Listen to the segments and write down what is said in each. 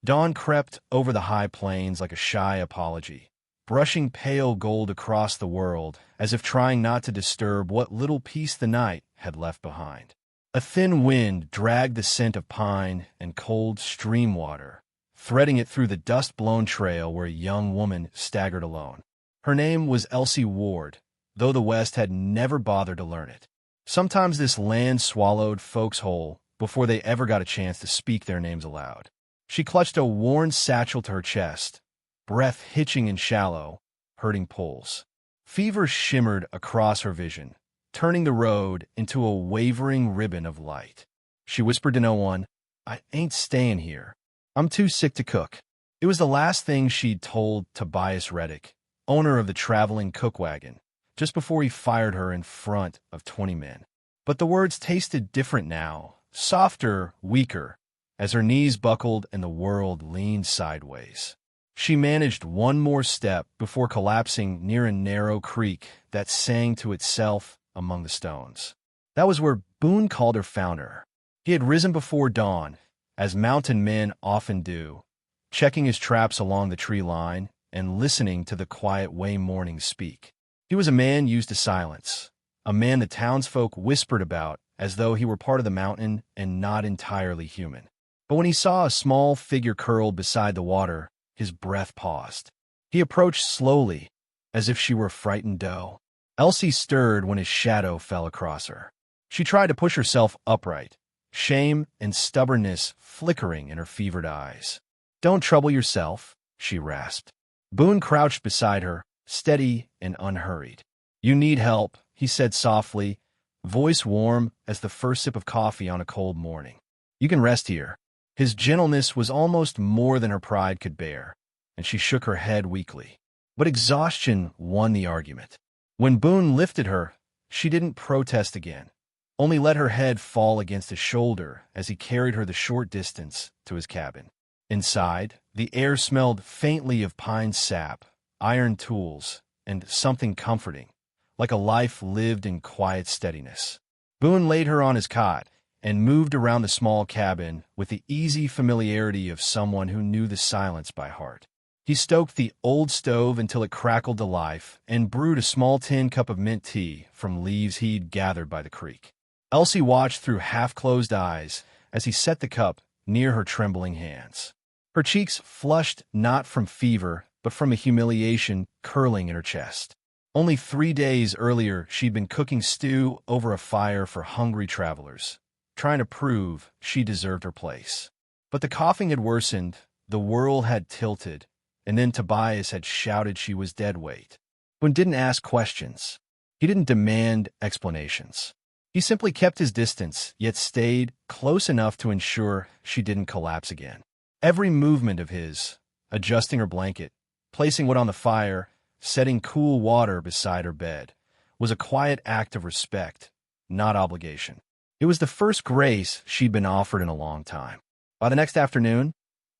Dawn crept over the high plains like a shy apology, brushing pale gold across the world as if trying not to disturb what little peace the night had left behind. A thin wind dragged the scent of pine and cold stream water, threading it through the dust-blown trail where a young woman staggered alone. Her name was Elsie Ward, though the West had never bothered to learn it. Sometimes this land swallowed folks whole before they ever got a chance to speak their names aloud. She clutched a worn satchel to her chest, breath hitching in shallow, hurting pulls. Fever shimmered across her vision, turning the road into a wavering ribbon of light. She whispered to no one, "I ain't staying here. I'm too sick to cook." It was the last thing she'd told Tobias Reddick, owner of the traveling cook wagon, just before he fired her in front of 20 men. But the words tasted different now, softer, weaker, as her knees buckled and the world leaned sideways. She managed one more step before collapsing near a narrow creek that sang to itself among the stones. That was where Boone Calder found her. He had risen before dawn, as mountain men often do, checking his traps along the tree line and listening to the quiet way mornings speak. He was a man used to silence, a man the townsfolk whispered about as though he were part of the mountain and not entirely human. But when he saw a small figure curled beside the water, his breath paused. He approached slowly, as if she were a frightened doe. Elsie stirred when his shadow fell across her. She tried to push herself upright, shame and stubbornness flickering in her fevered eyes. "Don't trouble yourself," she rasped. Boone crouched beside her, steady and unhurried. "You need help," he said softly, voice warm as the first sip of coffee on a cold morning. "You can rest here." His gentleness was almost more than her pride could bear, and she shook her head weakly. But exhaustion won the argument. When Boone lifted her, she didn't protest again, only let her head fall against his shoulder as he carried her the short distance to his cabin. Inside, the air smelled faintly of pine sap, iron tools, and something comforting, like a life lived in quiet steadiness. Boone laid her on his cot and moved around the small cabin with the easy familiarity of someone who knew the silence by heart. He stoked the old stove until it crackled to life and brewed a small tin cup of mint tea from leaves he'd gathered by the creek. Elsie watched through half-closed eyes as he set the cup near her trembling hands. Her cheeks flushed not from fever, but from a humiliation curling in her chest. Only 3 days earlier, she'd been cooking stew over a fire for hungry travelers, trying to prove she deserved her place. But the coughing had worsened, the whirl had tilted, and then Tobias had shouted she was dead weight. Boone didn't ask questions. He didn't demand explanations. He simply kept his distance, yet stayed close enough to ensure she didn't collapse again. Every movement of his, adjusting her blanket, placing wood on the fire, setting cool water beside her bed, was a quiet act of respect, not obligation. It was the first grace she'd been offered in a long time. By the next afternoon,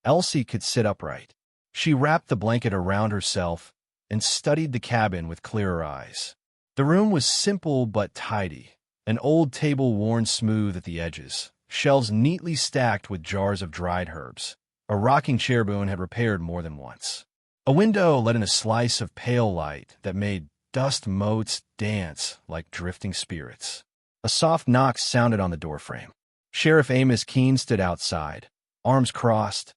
Elsie could sit upright. She wrapped the blanket around herself and studied the cabin with clearer eyes. The room was simple but tidy, an old table worn smooth at the edges, shelves neatly stacked with jars of dried herbs. A rocking chair Boone had repaired more than once. A window let in a slice of pale light that made dust motes dance like drifting spirits. A soft knock sounded on the doorframe. Sheriff Amos Keene stood outside, arms crossed,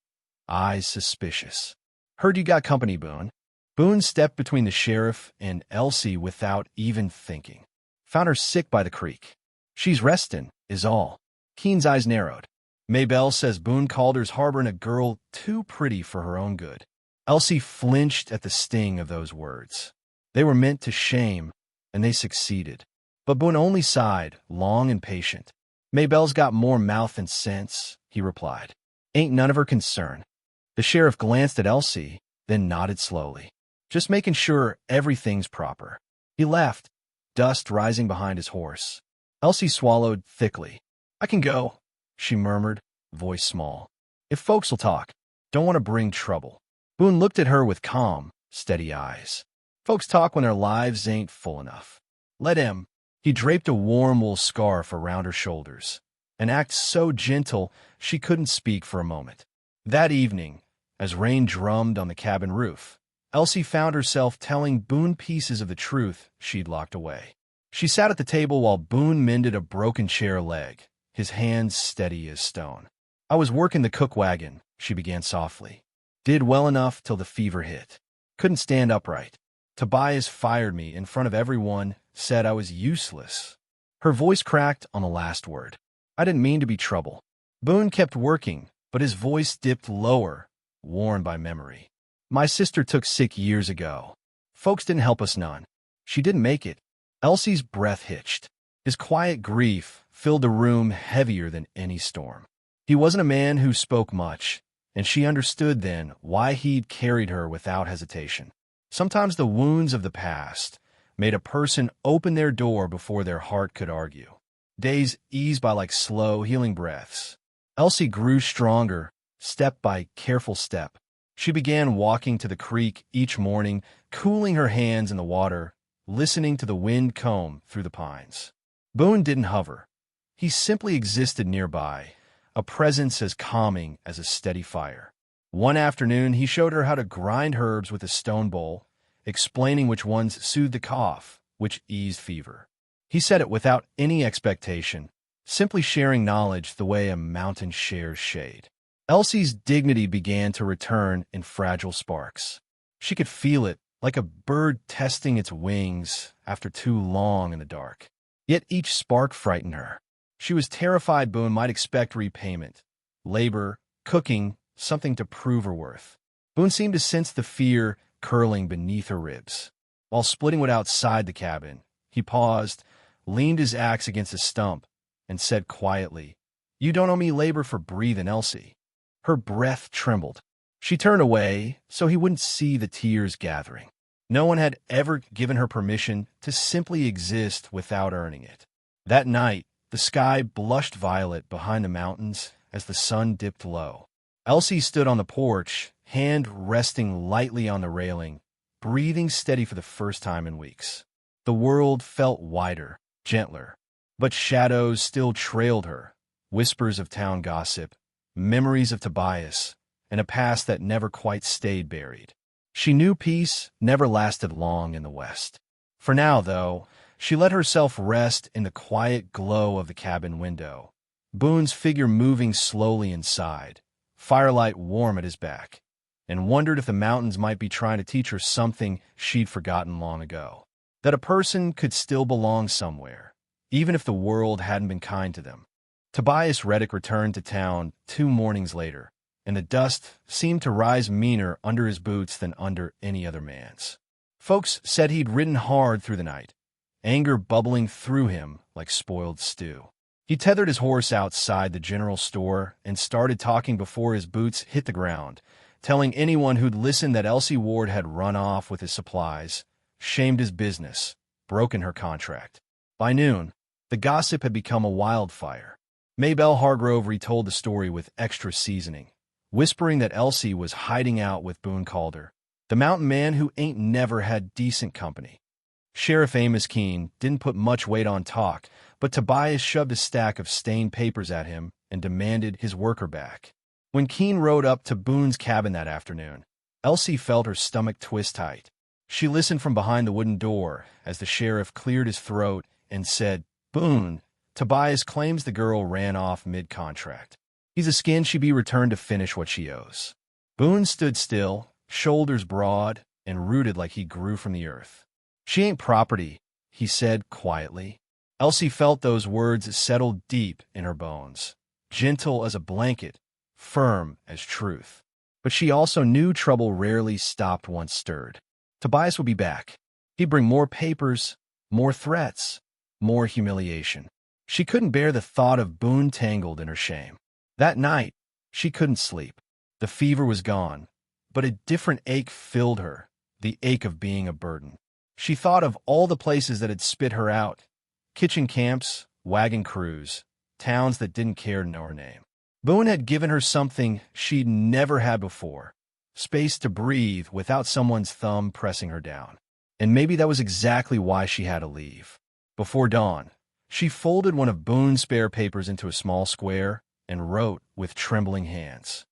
eyes suspicious. "Heard you got company, Boone." Boone stepped between the sheriff and Elsie without even thinking. "Found her sick by the creek. She's restin', is all." Keene's eyes narrowed. "Maybelle says Boone Calder's harboring a girl too pretty for her own good." Elsie flinched at the sting of those words. They were meant to shame, and they succeeded. But Boone only sighed, long and patient. "Maybelle's got more mouth than sense," he replied. "Ain't none of her concern." The sheriff glanced at Elsie, then nodded slowly. "Just making sure everything's proper." He left, dust rising behind his horse. Elsie swallowed thickly. "I can go," she murmured, voice small. "If folks'll talk. Don't want to bring trouble." Boone looked at her with calm, steady eyes. "Folks talk when their lives ain't full enough. Let him." He draped a warm wool scarf around her shoulders, an act so gentle she couldn't speak for a moment. That evening, as rain drummed on the cabin roof, Elsie found herself telling Boone pieces of the truth she'd locked away. She sat at the table while Boone mended a broken chair leg, his hands steady as stone. "I was working the cook wagon," she began softly. "Did well enough till the fever hit. Couldn't stand upright. Tobias fired me in front of everyone, said I was useless." Her voice cracked on the last word. "I didn't mean to be trouble." Boone kept working, but his voice dipped lower, worn by memory. "My sister took sick years ago. Folks didn't help us none. She didn't make it." Elsie's breath hitched. His quiet grief filled the room heavier than any storm. He wasn't a man who spoke much, and she understood then why he'd carried her without hesitation. Sometimes the wounds of the past made a person open their door before their heart could argue. Days eased by like slow, healing breaths. Elsie grew stronger, step by careful step. She began walking to the creek each morning, cooling her hands in the water, listening to the wind comb through the pines. Boone didn't hover. He simply existed nearby, a presence as calming as a steady fire. One afternoon, he showed her how to grind herbs with a stone bowl, explaining which ones soothed the cough, which eased fever. He said it without any expectation, simply sharing knowledge the way a mountain shares shade. Elsie's dignity began to return in fragile sparks. She could feel it, like a bird testing its wings after too long in the dark. Yet each spark frightened her. She was terrified Boone might expect repayment. Labor, cooking, something to prove her worth. Boone seemed to sense the fear curling beneath her ribs. While splitting wood outside the cabin, he paused, leaned his axe against a stump, and said quietly, "You don't owe me labor for breathing, Elsie." Her breath trembled. She turned away so he wouldn't see the tears gathering. No one had ever given her permission to simply exist without earning it. That night, the sky blushed violet behind the mountains as the sun dipped low. Elsie stood on the porch, hand resting lightly on the railing, breathing steady for the first time in weeks. The world felt wider, gentler, but shadows still trailed her, whispers of town gossip, memories of Tobias, and a past that never quite stayed buried. She knew peace never lasted long in the West. For now, though, she let herself rest in the quiet glow of the cabin window, Boone's figure moving slowly inside, firelight warm at his back, and wondered if the mountains might be trying to teach her something she'd forgotten long ago. That a person could still belong somewhere, even if the world hadn't been kind to them. Tobias Reddick returned to town 2 mornings later, and the dust seemed to rise meaner under his boots than under any other man's. Folks said he'd ridden hard through the night, anger bubbling through him like spoiled stew. He tethered his horse outside the general store and started talking before his boots hit the ground, telling anyone who'd listened that Elsie Ward had run off with his supplies, shamed his business, broken her contract. By noon, the gossip had become a wildfire. Maybelle Hargrove retold the story with extra seasoning, whispering that Elsie was hiding out with Boone Calder, the mountain man who ain't never had decent company. Sheriff Amos Keene didn't put much weight on talk, but Tobias shoved a stack of stained papers at him and demanded his worker back. When Keene rode up to Boone's cabin that afternoon, Elsie felt her stomach twist tight. She listened from behind the wooden door as the sheriff cleared his throat and said, "Boone, Tobias claims the girl ran off mid-contract. He's a skin she be returned to finish what she owes." Boone stood still, shoulders broad, and rooted like he grew from the earth. "She ain't property," he said quietly. Elsie felt those words settle deep in her bones, gentle as a blanket, firm as truth. But she also knew trouble rarely stopped once stirred. Tobias would be back. He'd bring more papers, more threats, more humiliation. She couldn't bear the thought of Boone tangled in her shame. That night, she couldn't sleep. The fever was gone, but a different ache filled her, the ache of being a burden. She thought of all the places that had spit her out, kitchen camps, wagon crews, towns that didn't care to know her name. Boone had given her something she'd never had before, space to breathe without someone's thumb pressing her down. And maybe that was exactly why she had to leave. Before dawn, she folded one of Boone's spare papers into a small square and wrote with trembling hands,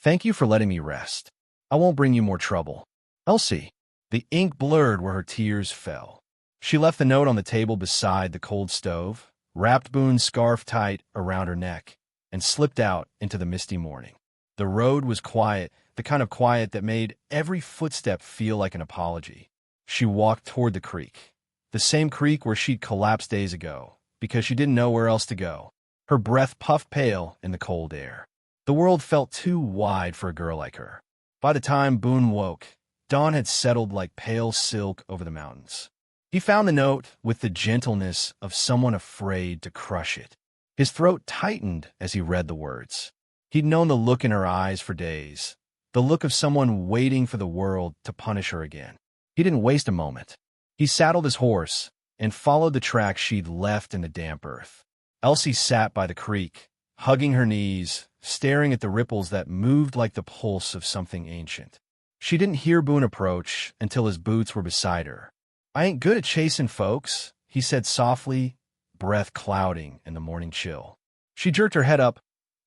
Thank you for letting me rest. I won't bring you more trouble. Elsie. The ink blurred where her tears fell. She left the note on the table beside the cold stove, wrapped Boone's scarf tight around her neck, and slipped out into the misty morning. The road was quiet, the kind of quiet that made every footstep feel like an apology. She walked toward the creek, the same creek where she'd collapsed days ago, because she didn't know where else to go. Her breath puffed pale in the cold air. The world felt too wide for a girl like her. By the time Boone woke, dawn had settled like pale silk over the mountains. He found the note with the gentleness of someone afraid to crush it. His throat tightened as he read the words. He'd known the look in her eyes for days, the look of someone waiting for the world to punish her again. He didn't waste a moment. He saddled his horse and followed the track she'd left in the damp earth. Elsie sat by the creek, hugging her knees, staring at the ripples that moved like the pulse of something ancient. She didn't hear Boone approach until his boots were beside her. "I ain't good at chasing folks," he said softly, breath clouding in the morning chill. She jerked her head up,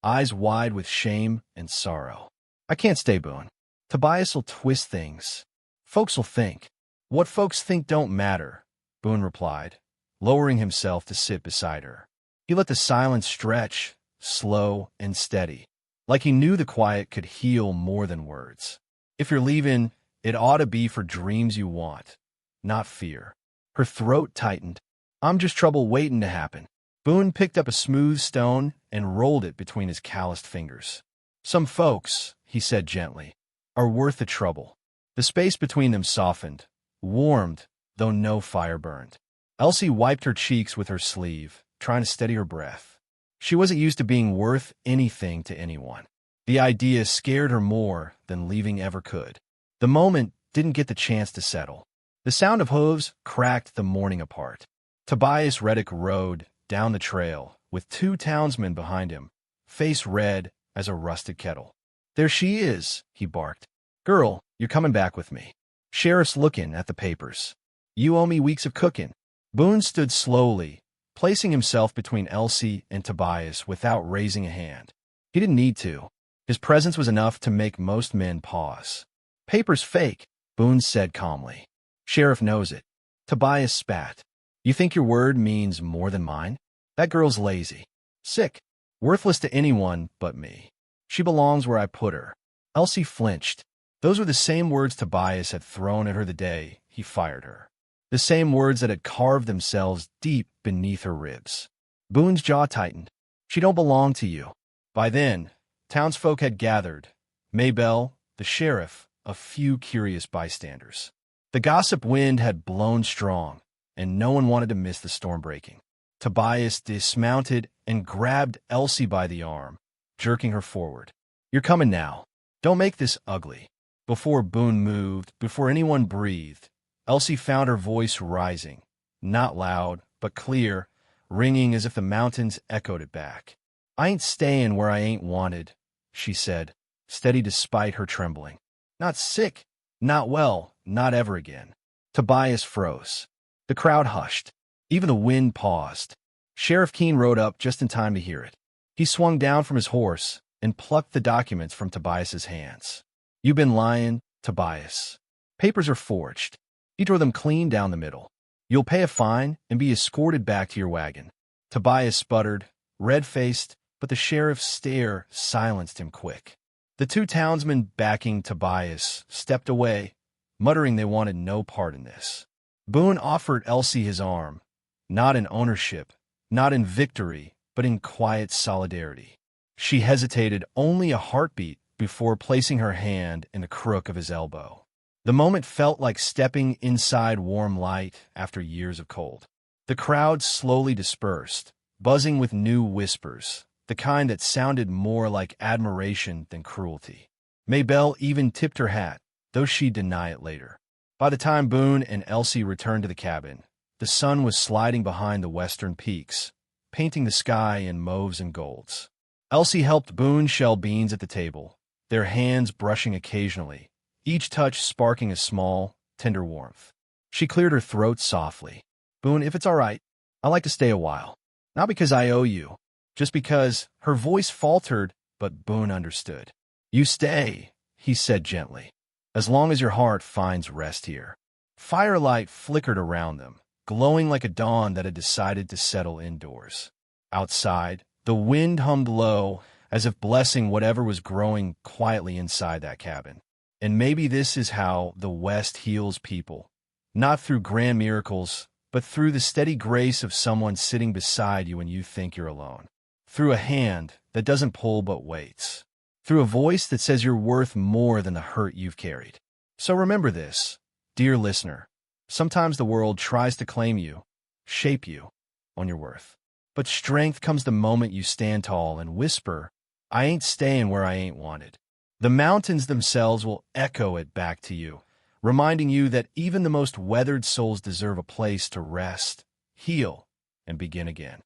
eyes wide with shame and sorrow. "I can't stay, Boone. Tobias'll twist things. Folks'll think." "What folks think don't matter," Boone replied, lowering himself to sit beside her. He let the silence stretch, slow and steady, like he knew the quiet could heal more than words. "If you're leaving, it ought to be for dreams you want, not fear." Her throat tightened. "I'm just trouble waiting to happen." Boone picked up a smooth stone and rolled it between his calloused fingers. "Some folks," he said gently, "are worth the trouble." The space between them softened, warmed, though no fire burned. Elsie wiped her cheeks with her sleeve, trying to steady her breath. She wasn't used to being worth anything to anyone. The idea scared her more than leaving ever could. The moment didn't get the chance to settle. The sound of hooves cracked the morning apart. Tobias Reddick rode down the trail with two townsmen behind him, face red as a rusted kettle. "There she is," he barked. "Girl, you're coming back with me. Sheriff's looking at the papers. You owe me weeks of cooking." Boone stood slowly, placing himself between Elsie and Tobias without raising a hand. He didn't need to. His presence was enough to make most men pause. "Paper's fake," Boone said calmly. "Sheriff knows it." Tobias spat. "You think your word means more than mine? That girl's lazy, sick, worthless to anyone but me. She belongs where I put her." Elsie flinched. Those were the same words Tobias had thrown at her the day he fired her. The same words that had carved themselves deep beneath her ribs. Boone's jaw tightened. "She don't belong to you." By then, townsfolk had gathered. Maybelle, the sheriff, a few curious bystanders. The gossip wind had blown strong, and no one wanted to miss the storm breaking. Tobias dismounted and grabbed Elsie by the arm, jerking her forward. "You're coming now. Don't make this ugly." Before Boone moved, before anyone breathed, Elsie found her voice rising, not loud, but clear, ringing as if the mountains echoed it back. "I ain't staying where I ain't wanted," she said, steady despite her trembling. "Not sick, not well, not ever again." Tobias froze. The crowd hushed. Even the wind paused. Sheriff Keene rode up just in time to hear it. He swung down from his horse and plucked the documents from Tobias's hands. "You've been lying, Tobias. Papers are forged." He tore them clean down the middle. "You'll pay a fine and be escorted back to your wagon." Tobias sputtered, red-faced, but the sheriff's stare silenced him quick. The two townsmen backing Tobias stepped away, muttering they wanted no part in this. Boone offered Elsie his arm, not in ownership, not in victory, but in quiet solidarity. She hesitated only a heartbeat before placing her hand in the crook of his elbow. The moment felt like stepping inside warm light after years of cold. The crowd slowly dispersed, buzzing with new whispers, the kind that sounded more like admiration than cruelty. Maybelle even tipped her hat, though she'd deny it later. By the time Boone and Elsie returned to the cabin, the sun was sliding behind the western peaks, painting the sky in mauves and golds. Elsie helped Boone shell beans at the table, their hands brushing occasionally, each touch sparking a small, tender warmth. She cleared her throat softly. "Boone, if it's all right, I'd like to stay a while. Not because I owe you, just because." Her voice faltered, but Boone understood. "You stay," he said gently, "as long as your heart finds rest here." Firelight flickered around them, glowing like a dawn that had decided to settle indoors. Outside, the wind hummed low, as if blessing whatever was growing quietly inside that cabin. And maybe this is how the West heals people. Not through grand miracles, but through the steady grace of someone sitting beside you when you think you're alone. Through a hand that doesn't pull but waits. Through a voice that says you're worth more than the hurt you've carried. So remember this, dear listener. Sometimes the world tries to claim you, shape you, on your worth. But strength comes the moment you stand tall and whisper, "I ain't staying where I ain't wanted." The mountains themselves will echo it back to you, reminding you that even the most weathered souls deserve a place to rest, heal, and begin again.